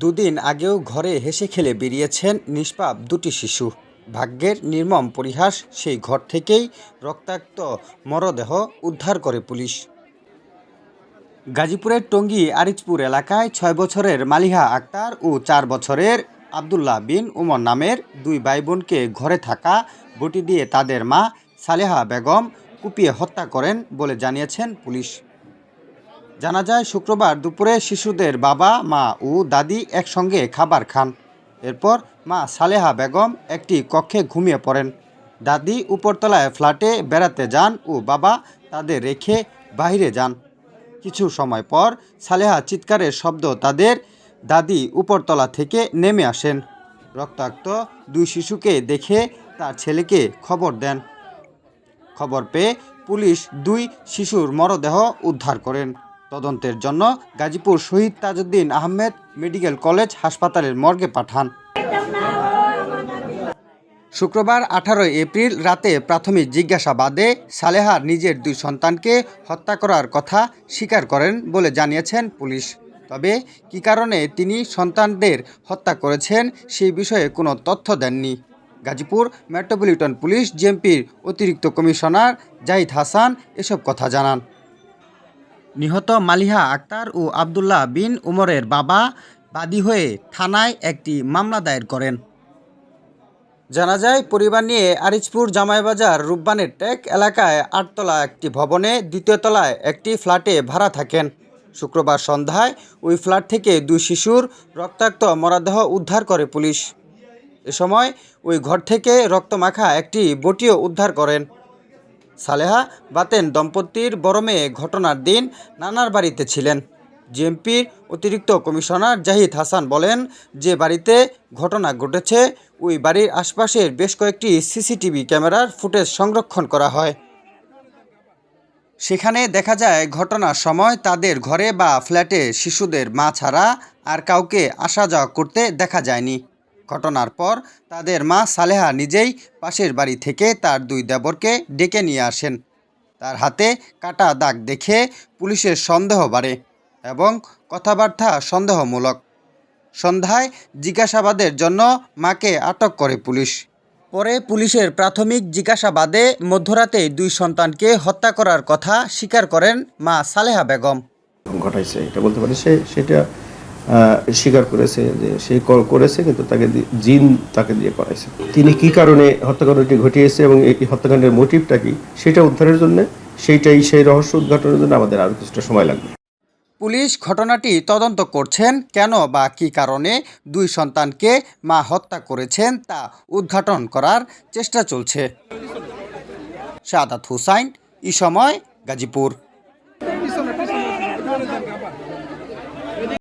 দুদিন আগেও ঘরে হেসে খেলে বেরিয়েছেন নিষ্পাপ দুটি শিশু। ভাগ্যের নির্মম পরিহাস, সেই ঘর থেকেই রক্তাক্ত মরদেহ উদ্ধার করে পুলিশ। গাজীপুরের টঙ্গী আরিচপুর এলাকায় 6 বছরের মালিহা আক্তার ও 4 বছরের আবদুল্লাহ বিন উমর নামের দুই ভাই বোনকে ঘরে থাকা বটি দিয়ে তাদের মা সালেহা বেগম কুপিয়ে হত্যা করেন বলে জানিয়েছেন পুলিশ। জানা যায়, শুক্রবার দুপুরে শিশুদের বাবা, মা ও দাদি একসঙ্গে খাবার খান। এরপর মা সালেহা বেগম একটি কক্ষে ঘুমিয়ে পড়েন। দাদি উপরতলায় ফ্ল্যাটে বেড়াতে যান ও বাবা তাদের রেখে বাইরে যান। কিছু সময় পর সালেহা চিৎকারের শব্দ তাদের দাদি উপরতলা থেকে নেমে আসেন। রক্তাক্ত দুই শিশুকে দেখে তার ছেলেকে খবর দেন। খবর পেয়ে পুলিশ দুই শিশুর মরদেহ উদ্ধার করেন। তদন্তের জন্য গাজীপুর শহীদ তাজউদ্দিন আহমেদ মেডিকেল কলেজ হাসপাতালের মর্গে পাঠান। শুক্রবার 18 এপ্রিল রাতে প্রাথমিক জিজ্ঞাসাবাদে সালেহা নিজের দুই সন্তানকে হত্যা করার কথা স্বীকার করেন বলে জানিয়েছেন পুলিশ। তবে কী কারণে তিনি সন্তানদের হত্যা করেছেন সেই বিষয়ে কোনো তথ্য দেননি। গাজীপুর মেট্রোপলিটন পুলিশ জেএমপির অতিরিক্ত কমিশনার জাহিদ হাসান এসব কথা জানান। নিহত মালিহা আক্তার ও আবদুল্লাহ বিন উমরের বাবা বাদী হয়ে থানায় একটি মামলা দায়ের করেন। জানা যায়, পরিবার নিয়ে আরিচপুর জামাইবাজার রূপবানের টেক এলাকায় 8তলা একটি ভবনে 2য় তলায় একটি ফ্ল্যাটে ভাড়া থাকেন। শুক্রবার সন্ধ্যায় ওই ফ্ল্যাট থেকে দুই শিশুর রক্তাক্ত মরদেহ উদ্ধার করে পুলিশ। এ সময় ওই ঘর থেকে রক্তমাখা একটি বটিও উদ্ধার করেন। সালেহা বাতেন দম্পতির বড় মেয়ে ঘটনার দিন নানার বাড়িতে ছিলেন। জেএমপির অতিরিক্ত কমিশনার জাহিদ হাসান বলেন, যে বাড়িতে ঘটনা ঘটেছে ওই বাড়ির আশপাশের বেশ কয়েকটি সিসিটিভি ক্যামেরার ফুটেজ সংরক্ষণ করা হয়। সেখানে দেখা যায়, ঘটনার সময় তাদের ঘরে বা ফ্ল্যাটে শিশুদের মা ছাড়া আর কাউকে আসা যাওয়া করতে দেখা যায়নি। ঘটনার পর তাদের মা সালেহা নিজেই পাশের বাড়ি থেকে তার দুই দেবরকে ডেকে নিয়ে আসেন। তার হাতে কাটা দাগ দেখে পুলিশের সন্দেহ বাড়ে এবং কথাবার্তা সন্দেহমূলক। সন্ধ্যায় জিজ্ঞাসাবাদের জন্য মাকে আটক করে পুলিশ। পরে পুলিশের প্রাথমিক জিজ্ঞাসাবাদে মধ্যরাতে দুই সন্তানকে হত্যা করার কথা স্বীকার করেন মা সালেহা বেগম। ঘটাইছে এটা বলতে পারে, সেটা স্বীকার করেছে যে সে করেছে, কিন্তু তাকে জিন তাকে দিয়ে করাইছে। তিনি কি কারণে হত্যাকাণ্ডটি ঘটিয়েছে এবং এই হত্যাকাণ্ডের মোটিভটা কি সেটা উদ্ধারের জন্য, সেই রহস্য উদ্ঘাটনের জন্য আমাদের আরও কিছুটা সময় লাগবে। পুলিশ ঘটনাটি তদন্ত করছেন, কেন বা কী কারণে দুই সন্তানকে মা হত্যা করেছেন তা উদ্ঘাটন করার চেষ্টা চলছে। সাদাত হুসাইন, ই সময়, গাজীপুর।